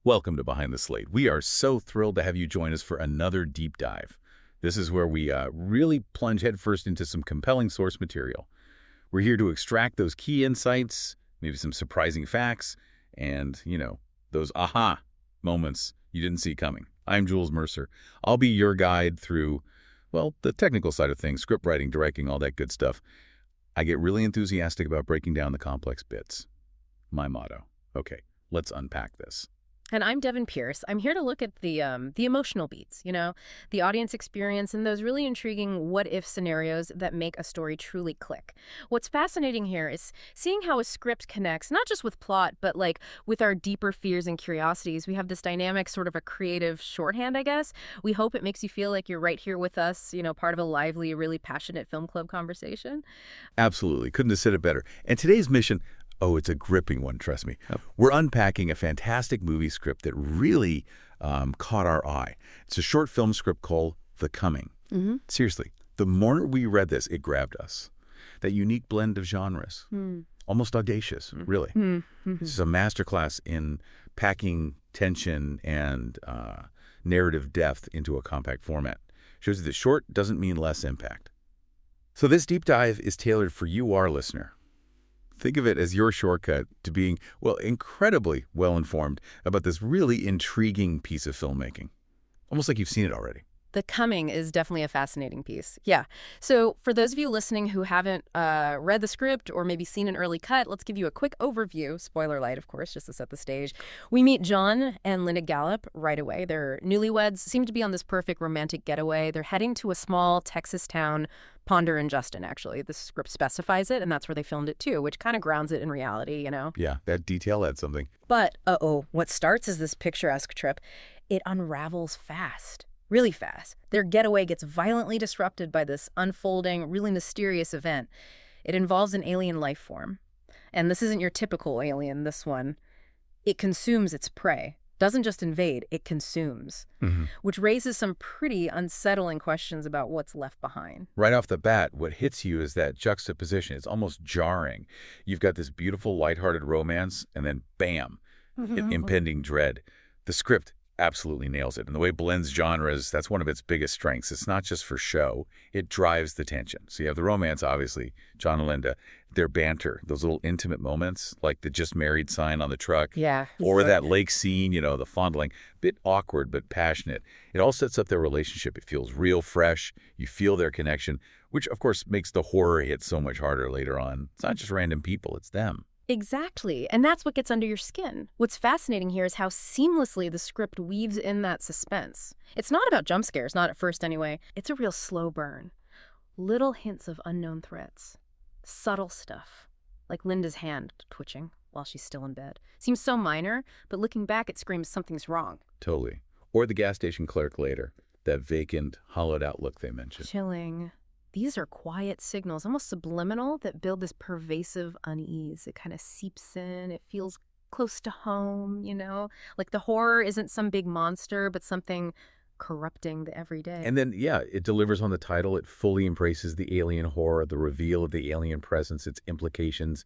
Welcome to Behind the Slate. We are so thrilled to have you join us for another deep dive. This is where we really plunge headfirst into some compelling source material. We're here to extract those key insights, maybe some surprising facts, and, those aha moments you didn't see coming. I'm Jules Mercer. I'll be your guide through, well, the technical side of things, script writing, directing, all that good stuff. I get really enthusiastic about breaking down the complex bits. My motto. Okay, let's unpack this. And I'm Devon. I'm here to look at the emotional beats, the audience experience and those really intriguing what-if scenarios that make a story truly click. What's fascinating here is seeing how a script connects, not just with plot, but like with our deeper fears and curiosities. We have this dynamic, sort of a creative shorthand, I guess. We hope it makes you feel like you're right here with us, part of a lively, really passionate film club conversation. Absolutely. Couldn't have said it better. And today's mission, oh, it's a gripping one, trust me. Yep. We're unpacking a fantastic movie script that really caught our eye. It's a short film script called The Coming. Mm-hmm. Seriously, the moment we read this, it grabbed us. That unique blend of genres. Almost audacious, really. Mm-hmm. This is a masterclass in packing tension and narrative depth into a compact format. Shows you that short doesn't mean less impact. So this deep dive is tailored for you, our listener. Think of it as your shortcut to being, well, incredibly well-informed about this really intriguing piece of filmmaking. Almost like you've seen it already. The Coming is definitely a fascinating piece. Yeah. So for those of you listening who haven't read the script or maybe seen an early cut, let's give you a quick overview. Spoiler light, of course, just to set the stage. We meet John and Linda Gallup right away. They're newlyweds, seem to be on this perfect romantic getaway. They're heading to a small Texas town, Ponder and Justin, actually. The script specifies it, and that's where they filmed it, too, which kind of grounds it in reality, Yeah, that detail adds something. But, what starts as this picturesque trip, it unravels fast. Really fast. Their getaway gets violently disrupted by this unfolding, really mysterious event. It involves an alien life form. And this isn't your typical alien, this one. It consumes its prey. Doesn't just invade, it consumes. Mm-hmm. Which raises some pretty unsettling questions about what's left behind. Right off the bat, what hits you is that juxtaposition. It's almost jarring. You've got this beautiful, lighthearted romance, and then bam, impending dread. The script absolutely nails it. And the way it blends genres, that's one of its biggest strengths. It's not just for show. It drives the tension. So you have the romance, obviously, John and Linda, their banter, those little intimate moments, like the just married sign on the truck. Yeah. Or that lake scene, the fondling. Bit awkward, but passionate. It all sets up their relationship. It feels real, fresh. You feel their connection, which, of course, makes the horror hit so much harder later on. It's not just random people. It's them. Exactly. And that's what gets under your skin. What's fascinating here is how seamlessly the script weaves in that suspense. It's not about jump scares, not at first anyway. It's a real slow burn. Little hints of unknown threats. Subtle stuff. Like Linda's hand twitching while she's still in bed. Seems so minor, but looking back it screams something's wrong. Totally. Or the gas station clerk later. That vacant, hollowed-out look they mentioned. Chilling. These are quiet signals, almost subliminal, that build this pervasive unease. It kind of seeps in. It feels close to home, Like the horror isn't some big monster, but something corrupting the everyday. And then, it delivers on the title. It fully embraces the alien horror, the reveal of the alien presence, its implications.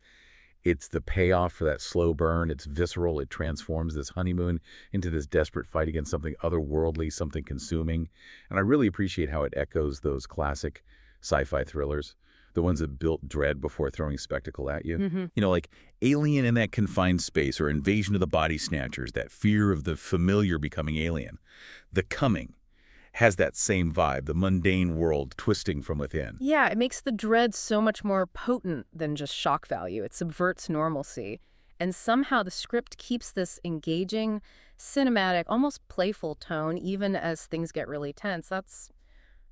It's the payoff for that slow burn. It's visceral. It transforms this honeymoon into this desperate fight against something otherworldly, something consuming. And I really appreciate how it echoes those classic sci-fi thrillers, the ones that built dread before throwing spectacle at you. Mm-hmm. Like Alien in that confined space or Invasion of the Body Snatchers, that fear of the familiar becoming alien. The Coming has that same vibe, the mundane world twisting from within. Yeah, it makes the dread so much more potent than just shock value. It subverts normalcy. And somehow the script keeps this engaging, cinematic, almost playful tone even as things get really tense. That's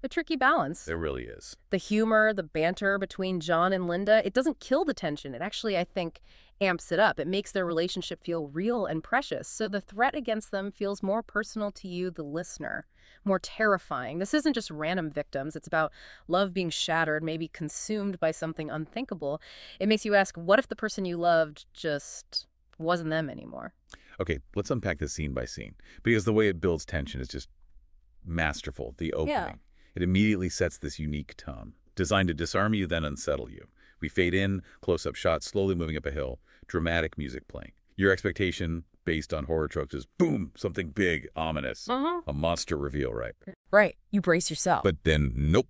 a tricky balance. There really is. The humor, the banter between John and Linda, it doesn't kill the tension. It actually, I think, amps it up. It makes their relationship feel real and precious. So the threat against them feels more personal to you, the listener, more terrifying. This isn't just random victims. It's about love being shattered, maybe consumed by something unthinkable. It makes you ask, what if the person you loved just wasn't them anymore? Okay, let's unpack this scene by scene, because the way it builds tension is just masterful. The opening. Yeah. It immediately sets this unique tone, designed to disarm you, then unsettle you. We fade in, close-up shots, slowly moving up a hill, dramatic music playing. Your expectation based on horror tropes is, boom, something big, ominous, Uh-huh. a monster reveal, right? Right. You brace yourself. But then, nope,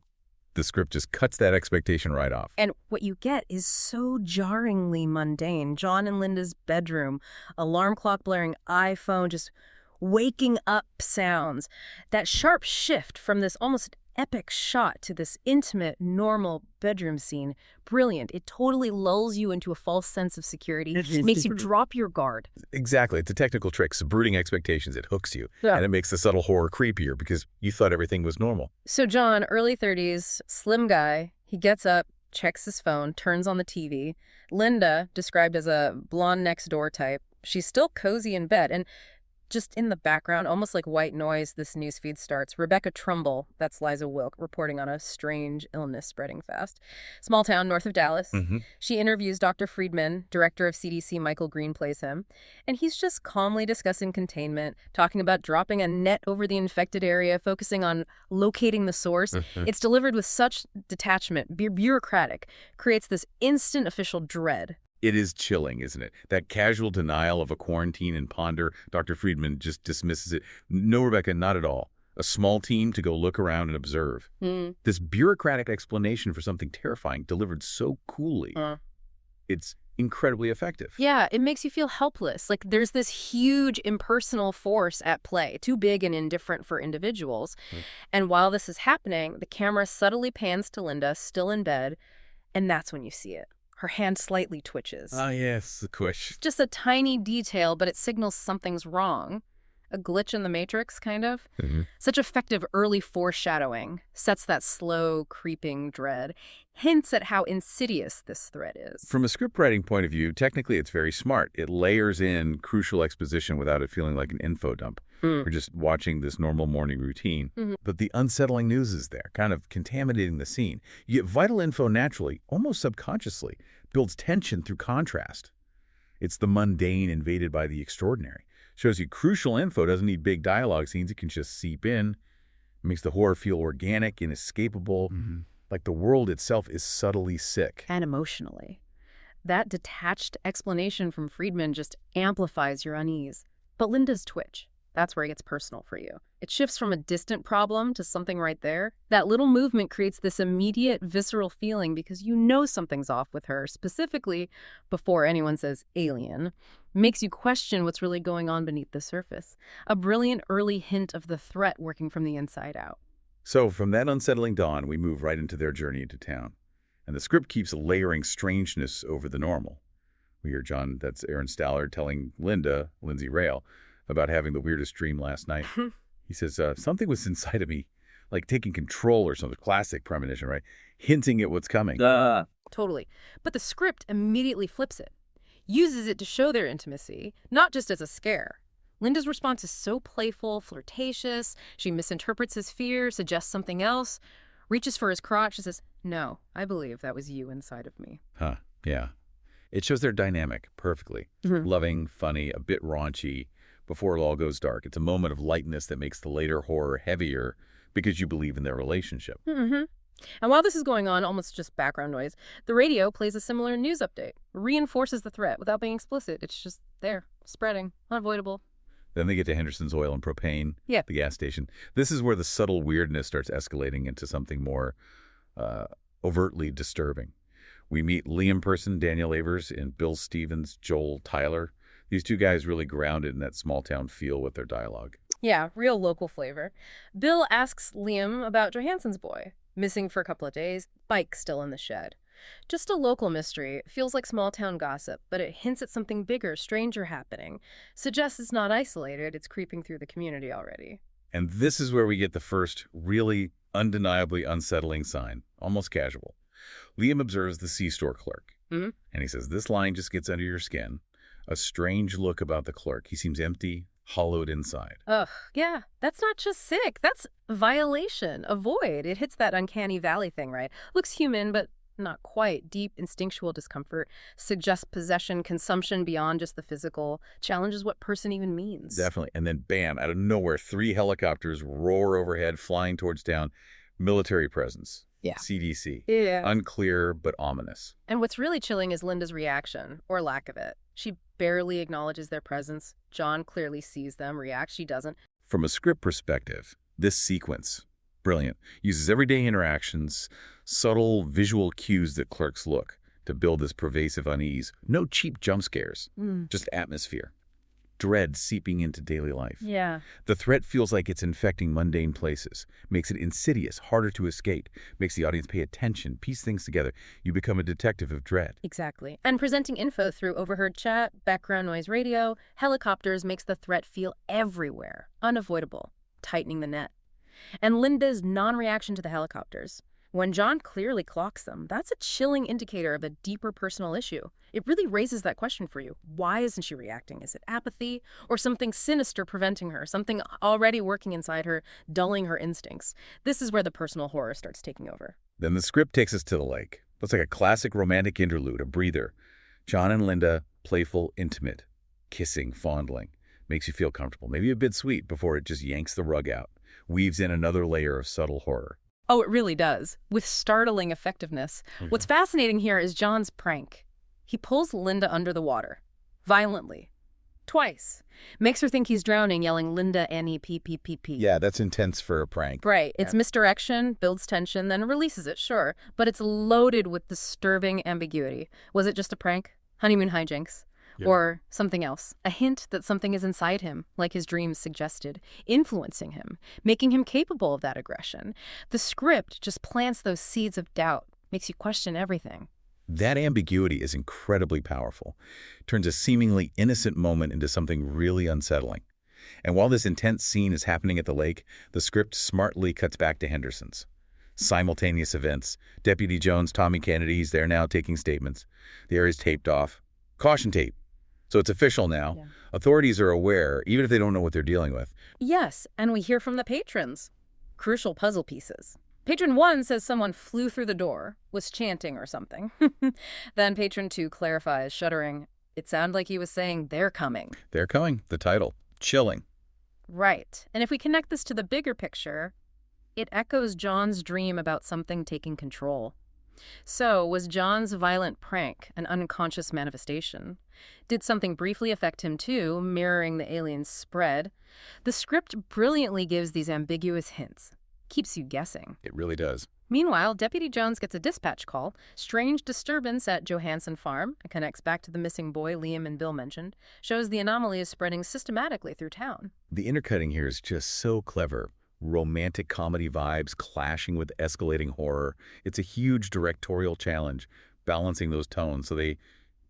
the script just cuts that expectation right off. And what you get is so jarringly mundane. John and Linda's bedroom, alarm clock blaring, iPhone, just waking up sounds. That sharp shift from this almost epic shot to this intimate, normal bedroom scene, brilliant. It totally lulls you into a false sense of security. It makes you drop your guard. Exactly. It's a technical trick, subverting expectations. It hooks you. Yeah. And it makes the subtle horror creepier because you thought everything was normal. So John, early 30s, slim guy, he gets up, checks his phone, turns on the TV. Linda, described as a blonde next door type, she's still cozy in bed. And just in the background, almost like white noise, this newsfeed starts. Rebecca Trumbull, that's Liza Wilk, reporting on a strange illness spreading fast. Small town north of Dallas. She interviews Dr. Friedman, director of CDC. Michael Green plays him. And he's just calmly discussing containment, talking about dropping a net over the infected area, focusing on locating the source. It's delivered with such detachment, bureaucratic, creates this instant official dread. It is chilling, isn't it? That casual denial of a quarantine and ponder. Dr. Friedman just dismisses it. No, Rebecca, not at all. A small team to go look around and observe. This bureaucratic explanation for something terrifying delivered so coolly. It's incredibly effective. Yeah, it makes you feel helpless. Like there's this huge impersonal force at play, too big and indifferent for individuals. And while this is happening, the camera subtly pans to Linda, still in bed, and that's when you see it. Her hand slightly twitches. Ah, yes, the quish. Just a tiny detail, but it signals something's wrong. A glitch in the matrix, kind of. Such effective early foreshadowing sets that slow, creeping dread, hints at how insidious this threat is. From a scriptwriting point of view, technically it's very smart. It layers in crucial exposition without it feeling like an info dump. We're just watching this normal morning routine. But the unsettling news is there, kind of contaminating the scene. You get vital info naturally, almost subconsciously, builds tension through contrast. It's the mundane invaded by the extraordinary. Shows you crucial info doesn't need big dialogue scenes. It can just seep in. It makes the horror feel organic, inescapable, like the world itself is subtly sick. And emotionally. That detached explanation from Friedman just amplifies your unease. But Linda's twitch, that's where it gets personal for you. It shifts from a distant problem to something right there. That little movement creates this immediate, visceral feeling because you know something's off with her, specifically before anyone says alien. Makes you question what's really going on beneath the surface. A brilliant early hint of the threat working from the inside out. So from that unsettling dawn, we move right into their journey into town. And the script keeps layering strangeness over the normal. We hear John, that's Aaron Stallard, telling Linda, Lindsay Rail, about having the weirdest dream last night. He says, something was inside of me, like taking control or something. Classic premonition, right? Hinting at what's coming. Totally. But the script immediately flips it. Uses it to show their intimacy, not just as a scare. Linda's response is so playful, flirtatious. She misinterprets his fear, suggests something else, reaches for his crotch and says, "No, I believe that was you inside of me." Yeah. It shows their dynamic perfectly. Loving, funny, a bit raunchy, before it all goes dark. It's a moment of lightness that makes the later horror heavier because you believe in their relationship. And while this is going on, almost just background noise, the radio plays a similar news update. Reinforces the threat without being explicit. It's just there, spreading, unavoidable. Then they get to Henderson's Oil and Propane, the gas station. This is where the subtle weirdness starts escalating into something more overtly disturbing. We meet Liam Person, Daniel Avers, and Bill Stevens, Joel Tyler. These two guys really grounded in that small-town feel with their dialogue. Yeah, real local flavor. Bill asks Liam about Johansson's boy. Missing for a couple of days, bike still in the shed. Just a local mystery. It feels like small-town gossip, but it hints at something bigger, stranger happening. Suggests it's not isolated, it's creeping through the community already. And this is where we get the first really undeniably unsettling sign, almost casual. Liam observes the C-store clerk, and he says, this line just gets under your skin. A strange look about the clerk. He seems empty, hollowed inside. Ugh, yeah, that's not just sick. That's violation, a void. It hits that uncanny valley thing, right? Looks human, but not quite. Deep instinctual discomfort suggests possession, consumption beyond just the physical, challenges what person even means. Definitely. And then bam, out of nowhere, 3 helicopters roar overhead, flying towards town. Military presence. Yeah. CDC. Yeah. Unclear, but ominous. And what's really chilling is Linda's reaction, or lack of it. She barely acknowledges their presence. John clearly sees them, reacts, she doesn't. From a script perspective, this sequence, brilliant, uses everyday interactions, subtle visual cues that clerks look to build this pervasive unease. No cheap jump scares, just atmosphere. Dread seeping into daily life. Yeah. The threat feels like it's infecting mundane places, makes it insidious, harder to escape, makes the audience pay attention, piece things together. You become a detective of dread. Exactly. And presenting info through overheard chat, background noise radio, helicopters makes the threat feel everywhere, unavoidable, tightening the net. And Linda's non-reaction to the helicopters. When John clearly clocks them, that's a chilling indicator of a deeper personal issue. It really raises that question for you. Why isn't she reacting? Is it apathy or something sinister preventing her, something already working inside her, dulling her instincts? This is where the personal horror starts taking over. Then the script takes us to the lake. It's like a classic romantic interlude, a breather. John and Linda, playful, intimate, kissing, fondling. Makes you feel comfortable, maybe a bit sweet before it just yanks the rug out. Weaves in another layer of subtle horror. Oh, it really does, with startling effectiveness. What's fascinating here is John's prank. He pulls Linda under the water, violently, twice. Makes her think he's drowning, yelling, "Linda, Annie, pee, pee, pee, pee." Yeah, that's intense for a prank. Right. It's misdirection, builds tension, then releases it, sure. But it's loaded with disturbing ambiguity. Was it just a prank? Honeymoon hijinks? Yeah. Or something else? A hint that something is inside him, like his dreams suggested, influencing him, making him capable of that aggression. The script just plants those seeds of doubt, makes you question everything. That ambiguity is incredibly powerful. Turns a seemingly innocent moment into something really unsettling. And while this intense scene is happening at the lake, the script smartly cuts back to Henderson's. Simultaneous events. Deputy Jones, Tommy Kennedy, he's there now taking statements. The area's taped off. Caution tape. So it's official now. Yeah. Authorities are aware, even if they don't know what they're dealing with. Yes, and we hear from the patrons. Crucial puzzle pieces. Patron 1 says someone flew through the door, was chanting or something. Then Patron 2 clarifies, shuddering, it sounded like he was saying, "They're coming." They're coming. The title. Chilling. Right. And if we connect this to the bigger picture, it echoes John's dream about something taking control. So, was John's violent prank an unconscious manifestation? Did something briefly affect him too, mirroring the alien's spread? The script brilliantly gives these ambiguous hints, keeps you guessing. It really does. Meanwhile, Deputy Jones gets a dispatch call, strange disturbance at Johansson Farm, it connects back to the missing boy Liam and Bill mentioned, shows the anomaly is spreading systematically through town. The intercutting here is just so clever. Romantic comedy vibes clashing with escalating horror. It's a huge directorial challenge, balancing those tones so they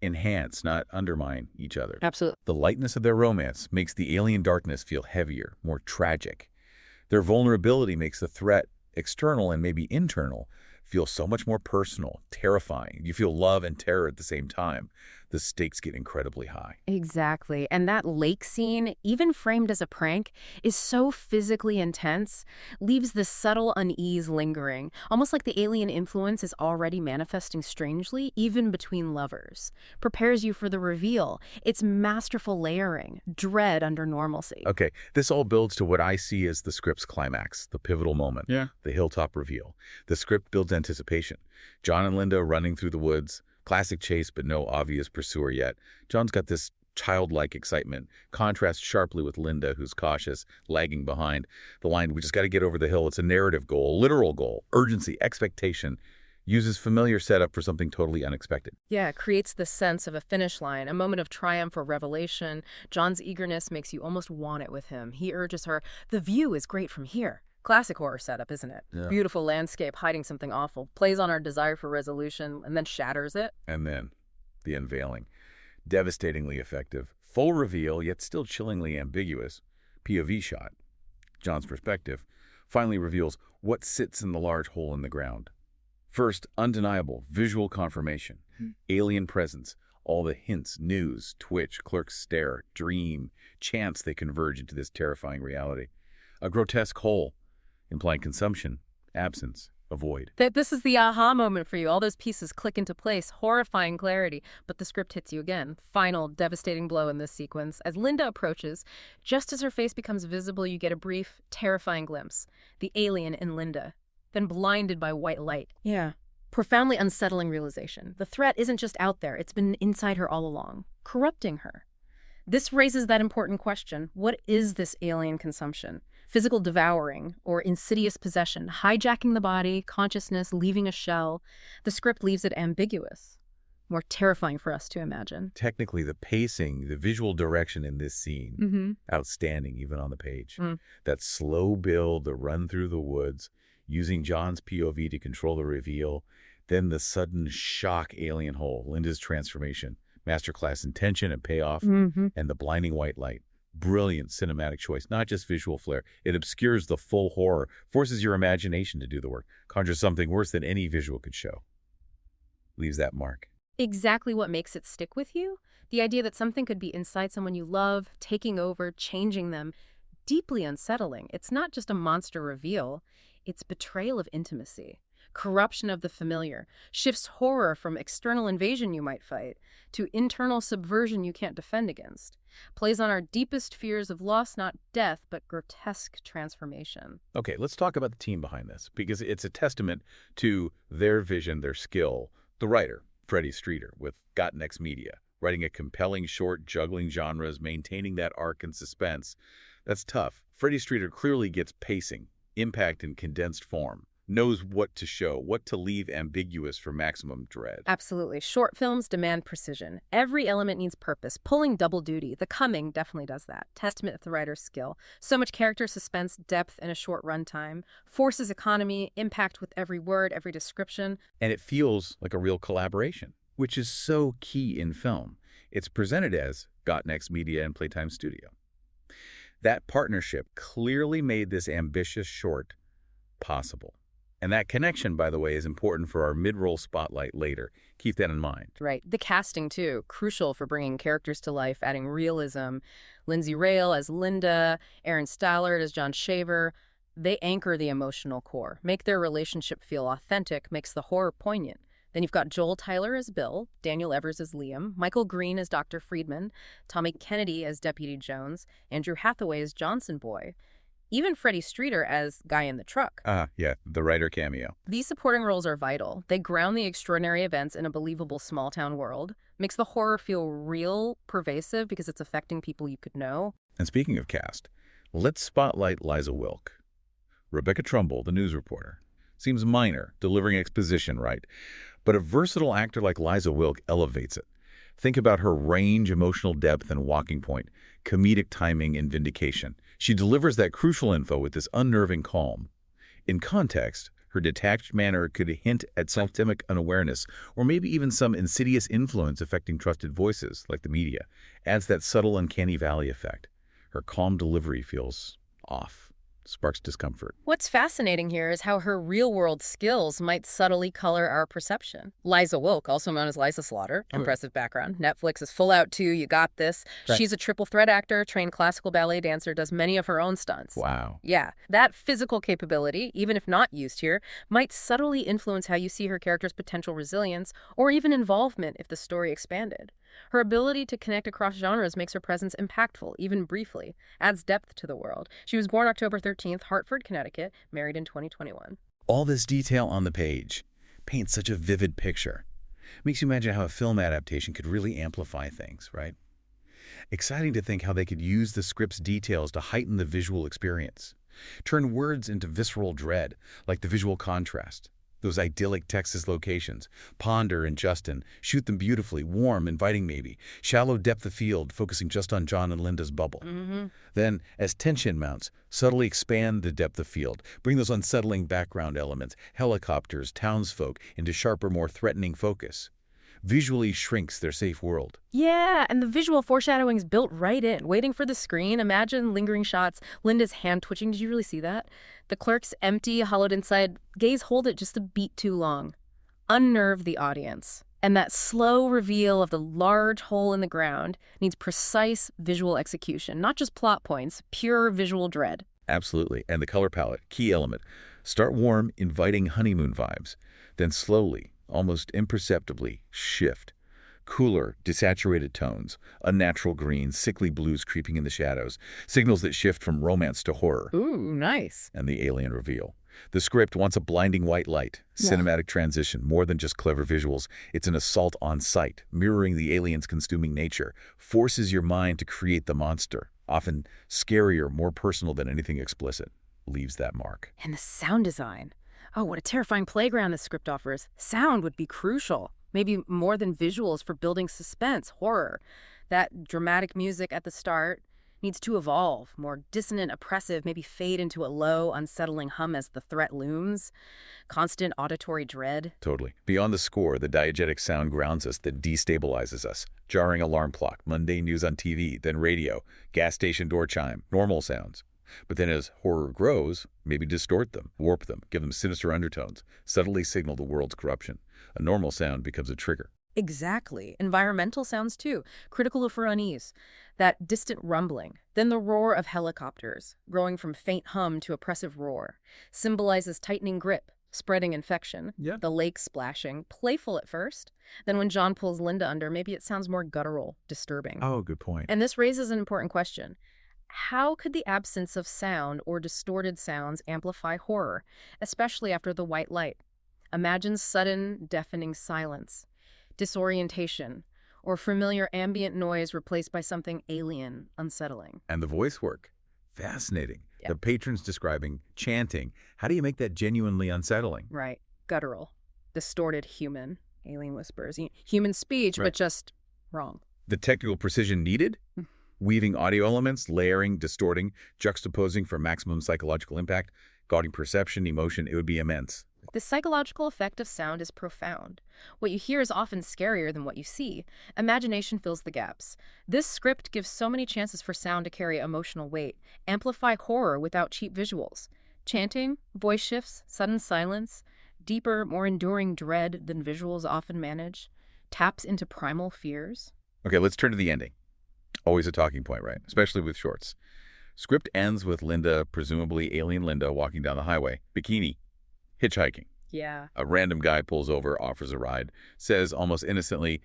enhance, not undermine each other. Absolutely. The lightness of their romance makes the alien darkness feel heavier, more tragic. Their vulnerability makes the threat, external and maybe internal, feel so much more personal, terrifying. You feel love and terror at the same time. The stakes get incredibly high. Exactly. And that lake scene, even framed as a prank, is so physically intense, leaves this subtle unease lingering, almost like the alien influence is already manifesting strangely, even between lovers. Prepares you for the reveal. It's masterful layering, dread under normalcy. Okay, this all builds to what I see as the script's climax, the pivotal moment, the hilltop reveal. The script builds anticipation. John and Linda running through the woods, classic chase but no obvious pursuer yet. John's got this childlike excitement, contrasts sharply with Linda, who's cautious, lagging behind. The line, "We just got to get over the hill," it's a narrative goal, literal goal, urgency, expectation. Uses familiar setup for something totally unexpected. Yeah, it creates this sense of a finish line, a moment of triumph or revelation. John's eagerness makes you almost want it with him. He urges her, "The view is great from here." Classic horror setup, isn't it? Yeah. Beautiful landscape hiding something awful, plays on our desire for resolution, and then shatters it. And then, the unveiling. Devastatingly effective. Full reveal, yet still chillingly ambiguous. POV shot. John's perspective finally reveals what sits in the large hole in the ground. First, undeniable visual confirmation. Alien presence. All the hints, news, twitch, clerk's stare, dream, chance they converge into this terrifying reality. A grotesque hole, implying consumption, absence, avoid. This is the aha moment for you. All those pieces click into place, horrifying clarity, but the script hits you again. Final, devastating blow in this sequence. As Linda approaches, just as her face becomes visible, you get a brief, terrifying glimpse. The alien in Linda, then blinded by white light. Yeah. Profoundly unsettling realization. The threat isn't just out there, it's been inside her all along. corrupting her. This raises that important question. What is this alien consumption? Physical devouring or insidious possession, hijacking the body, consciousness, leaving a shell. The script leaves it ambiguous. More terrifying for us to imagine. Technically, the pacing, the visual direction in this scene, outstanding even on the page. That slow build, the run through the woods, using John's POV to control the reveal, then the sudden shock alien hole, Linda's transformation, masterclass in tension and payoff, and the blinding white light. Brilliant cinematic choice, not just visual flair. It obscures the full horror, forces your imagination to do the work, conjures something worse than any visual could show. Leaves that mark. Exactly what makes it stick with you? The idea that something could be inside someone you love, taking over, changing them. Deeply unsettling. It's not just a monster reveal. It's betrayal of intimacy. Corruption of the familiar. Shifts horror from external invasion you might fight to internal subversion you can't defend against. Plays on our deepest fears of loss, not death, but grotesque transformation. Okay, let's talk about the team behind this, because it's a testament to their vision, their skill. The writer, Freddie Streeter, with Got Next Media, writing a compelling short, juggling genres, maintaining that arc and suspense. That's tough. Freddie Streeter clearly gets pacing, impact in condensed form, knows what to show, what to leave ambiguous for maximum dread. Absolutely. Short films demand precision. Every element needs purpose, pulling double duty. The Coming definitely does that. Testament to the writer's skill. So much character suspense, depth in a short runtime. Forces economy, impact with every word, every description. And it feels like a real collaboration, which is so key in film. It's presented as Got Next Media and Playtime Studio. That partnership clearly made this ambitious short possible. And that connection, by the way, is important for our mid-roll spotlight later. Keep that in mind. Right. The casting, too, crucial for bringing characters to life, adding realism. Lindsay Rail as Linda, Aaron Stallard as John Shaver. They anchor the emotional core, make their relationship feel authentic, makes the horror poignant. Then you've got Joel Tyler as Bill, Daniel Evers as Liam, Michael Green as Dr. Friedman, Tommy Kennedy as Deputy Jones, Andrew Hathaway as Johnson Boy. Even Freddie Streeter as Guy in the Truck. Yeah, the writer cameo. These supporting roles are vital. They ground the extraordinary events in a believable small-town world, makes the horror feel real, pervasive, because it's affecting people you could know. And speaking of cast, let's spotlight Liza Wilk. Rebecca Trumbull, the news reporter. Seems minor, delivering exposition, right? But a versatile actor like Liza Wilk elevates it. Think about her range, emotional depth, and walking point, comedic timing, and vindication. She delivers that crucial info with this unnerving calm. In context, her detached manner could hint at systemic unawareness, or maybe even some insidious influence affecting trusted voices, like the media. Adds that subtle uncanny valley effect. Her calm delivery feels off. Sparks discomfort. What's fascinating here is how her real-world skills might subtly color our perception. Liza Wilk, also known as Liza Slaughter, impressive background. Netflix is full out too, you got this. Right. She's a triple threat actor, trained classical ballet dancer, does many of her own stunts. Wow. Yeah, that physical capability, even if not used here, might subtly influence how you see her character's potential resilience or even involvement if the story expanded. Her ability to connect across genres makes her presence impactful, even briefly, adds depth to the world. She was born October 13th, Hartford, Connecticut, married in 2021. All this detail on the page paints such a vivid picture. Makes you imagine how a film adaptation could really amplify things, right? Exciting to think how they could use the script's details to heighten the visual experience. Turn words into visceral dread, like the visual contrast. Those idyllic Texas locations, Ponder and Justin, shoot them beautifully, warm, inviting maybe. Shallow depth of field, focusing just on John and Linda's bubble. Then, as tension mounts, subtly expand the depth of field. Bring those unsettling background elements, helicopters, townsfolk, into sharper, more threatening focus. Visually shrinks their safe world. Yeah, and the visual foreshadowing's built right in, waiting for the screen. Imagine lingering shots, Linda's hand twitching. Did you really see that? The clerk's empty, hollowed inside. Gaze hold it just a beat too long. Unnerve the audience. And that slow reveal of the large hole in the ground needs precise visual execution, not just plot points, pure visual dread. Absolutely. And the color palette, key element. Start warm, inviting honeymoon vibes. Then slowly, almost imperceptibly, shift. Cooler, desaturated tones, unnatural greens, sickly blues creeping in the shadows, signals that shift from romance to horror. Ooh, nice. And the alien reveal. The script wants a blinding white light, Yeah. cinematic transition, more than just clever visuals. It's an assault on sight, mirroring the alien's consuming nature, forces your mind to create the monster, often scarier, more personal than anything explicit. Leaves that mark. And the sound design. Oh, what a terrifying playground this script offers. Sound would be crucial, maybe more than visuals for building suspense, horror. That dramatic music at the start needs to evolve, more dissonant, oppressive, maybe fade into a low, unsettling hum as the threat looms. Constant auditory dread. Totally. Beyond the score, the diegetic sound grounds us, that destabilizes us. Jarring alarm clock, mundane news on TV, then radio, gas station door chime, normal sounds. But then as horror grows, maybe distort them, warp them, give them sinister undertones, subtly signal the world's corruption. A normal sound becomes a trigger. Exactly. Environmental sounds too, critical for unease. That distant rumbling, then the roar of helicopters, growing from faint hum to oppressive roar, symbolizes tightening grip, spreading infection. Yeah. The lake splashing, playful at first. Then when John pulls Linda under, maybe it sounds more guttural, disturbing. Oh, good point. And this raises an important question. How could the absence of sound or distorted sounds amplify horror, especially after the white light? Imagine sudden, deafening silence, disorientation, or familiar ambient noise replaced by something alien, unsettling. And the voice work. Fascinating. Yeah. The patrons describing, chanting. How do you make that genuinely unsettling? Right. Guttural, distorted human, alien whispers, human speech, Right. but just wrong. The technical precision needed? Weaving audio elements, layering, distorting, juxtaposing for maximum psychological impact, guarding perception, emotion, it would be immense. The psychological effect of sound is profound. What you hear is often scarier than what you see. Imagination fills the gaps. This script gives so many chances for sound to carry emotional weight, amplify horror without cheap visuals. Chanting, voice shifts, sudden silence, deeper, more enduring dread than visuals often manage, taps into primal fears. Okay, let's turn to the ending. Always a talking point, right? Especially with shorts. Script ends with Linda, presumably alien Linda, walking down the highway, bikini, hitchhiking. Yeah. A random guy pulls over, offers a ride, says almost innocently,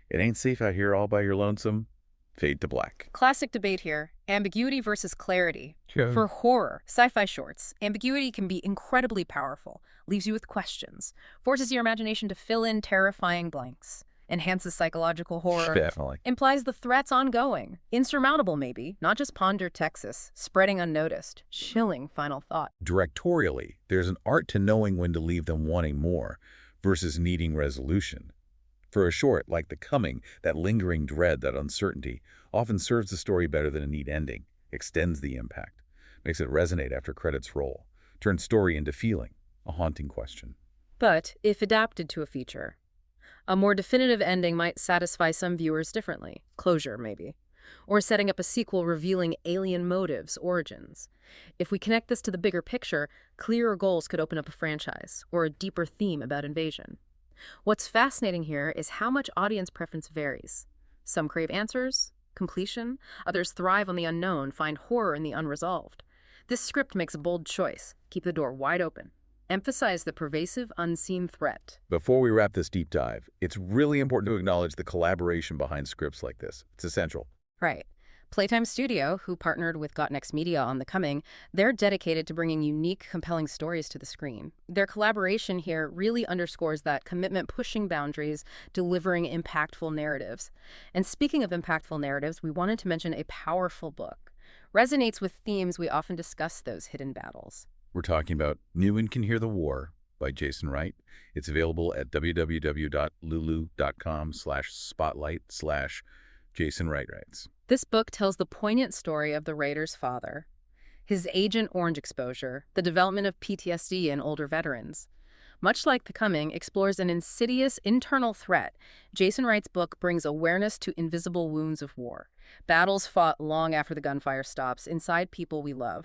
"It ain't safe out here all by your lonesome." Fade to black. Classic debate here. Ambiguity versus clarity. For horror, sci-fi shorts, ambiguity can be incredibly powerful, leaves you with questions, forces your imagination to fill in terrifying blanks, enhances psychological horror, Definitely. implies the threat's ongoing, insurmountable maybe, not just Ponder, Texas, spreading unnoticed, chilling final thought. Directorially, there's an art to knowing when to leave them wanting more versus needing resolution. For a short like The Coming, that lingering dread, that uncertainty, often serves the story better than a neat ending, extends the impact, makes it resonate after credits roll, turns story into feeling, a haunting question. But if adapted to a feature, a more definitive ending might satisfy some viewers differently, closure maybe, or setting up a sequel revealing alien motives, origins. If we connect this to the bigger picture, clearer goals could open up a franchise, or a deeper theme about invasion. What's fascinating here is how much audience preference varies. Some crave answers, completion, others thrive on the unknown, find horror in the unresolved. This script makes a bold choice, keep the door wide open. Emphasize the pervasive, unseen threat. Before we wrap this deep dive, it's really important to acknowledge the collaboration behind scripts like this. It's essential. Right. Playtime Studio, who partnered with Got Media on The Coming, they're dedicated to bringing unique, compelling stories to the screen. Their collaboration here really underscores that commitment, pushing boundaries, delivering impactful narratives. And speaking of impactful narratives, we wanted to mention a powerful book. Resonates with themes we often discuss, those hidden battles. We're talking about New and Can Hear the War by Jason Wright. It's available at www.lulu.com/spotlight/Jason Wright writes. This book tells the poignant story of the Raider's father, his Agent Orange exposure, the development of PTSD in older veterans. Much like The Coming, explores an insidious internal threat. Jason Wright's book brings awareness to invisible wounds of war, battles fought long after the gunfire stops, inside people we love.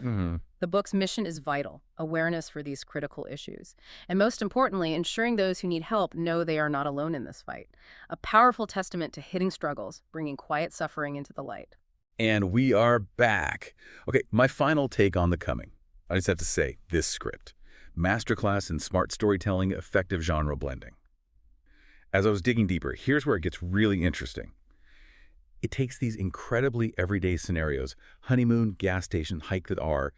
The book's mission is vital, awareness for these critical issues. And most importantly, ensuring those who need help know they are not alone in this fight. A powerful testament to hidden struggles, bringing quiet suffering into the light. And we are back. Okay, my final take on The Coming. I just have to say, this script. Masterclass in smart storytelling, effective genre blending. As I was digging deeper, here's where it gets really interesting. It takes these incredibly everyday scenarios, honeymoon, gas station, hike with R,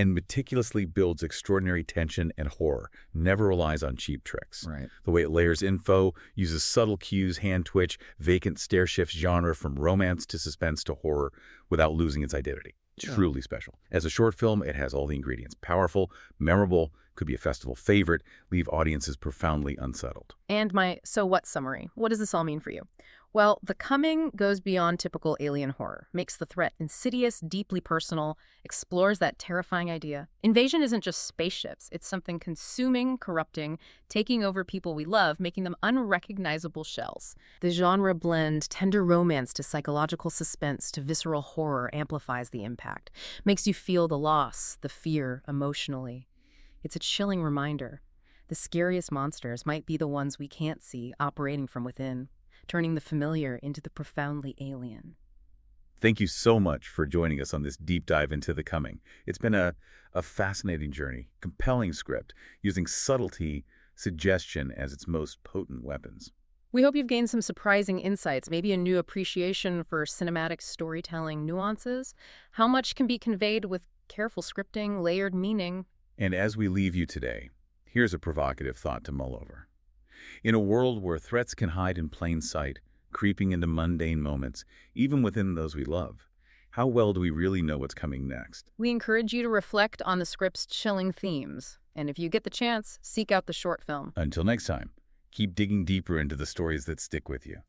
and meticulously builds extraordinary tension and horror, never relies on cheap tricks. Right. The way it layers info, uses subtle cues, hand twitch, vacant stare shifts genre from romance to suspense to horror without losing its identity. Truly special. As a short film, it has all the ingredients. Powerful, memorable, could be a festival favorite, leave audiences profoundly unsettled. And my so what summary. What does this all mean for you? Well, The Coming goes beyond typical alien horror, makes the threat insidious, deeply personal, explores that terrifying idea. Invasion isn't just spaceships. It's something consuming, corrupting, taking over people we love, making them unrecognizable shells. The genre blend tender romance to psychological suspense to visceral horror amplifies the impact, makes you feel the loss, the fear, emotionally. It's a chilling reminder. The scariest monsters might be the ones we can't see operating from within, turning the familiar into the profoundly alien. Thank you so much for joining us on this deep dive into The Coming. It's been a fascinating journey, compelling script, using subtlety, suggestion as its most potent weapons. We hope you've gained some surprising insights, maybe a new appreciation for cinematic storytelling nuances, how much can be conveyed with careful scripting, layered meaning. And as we leave you today, here's a provocative thought to mull over. In a world where threats can hide in plain sight, creeping into mundane moments, even within those we love, how well do we really know what's coming next? We encourage you to reflect on the script's chilling themes, and if you get the chance, seek out the short film. Until next time, keep digging deeper into the stories that stick with you.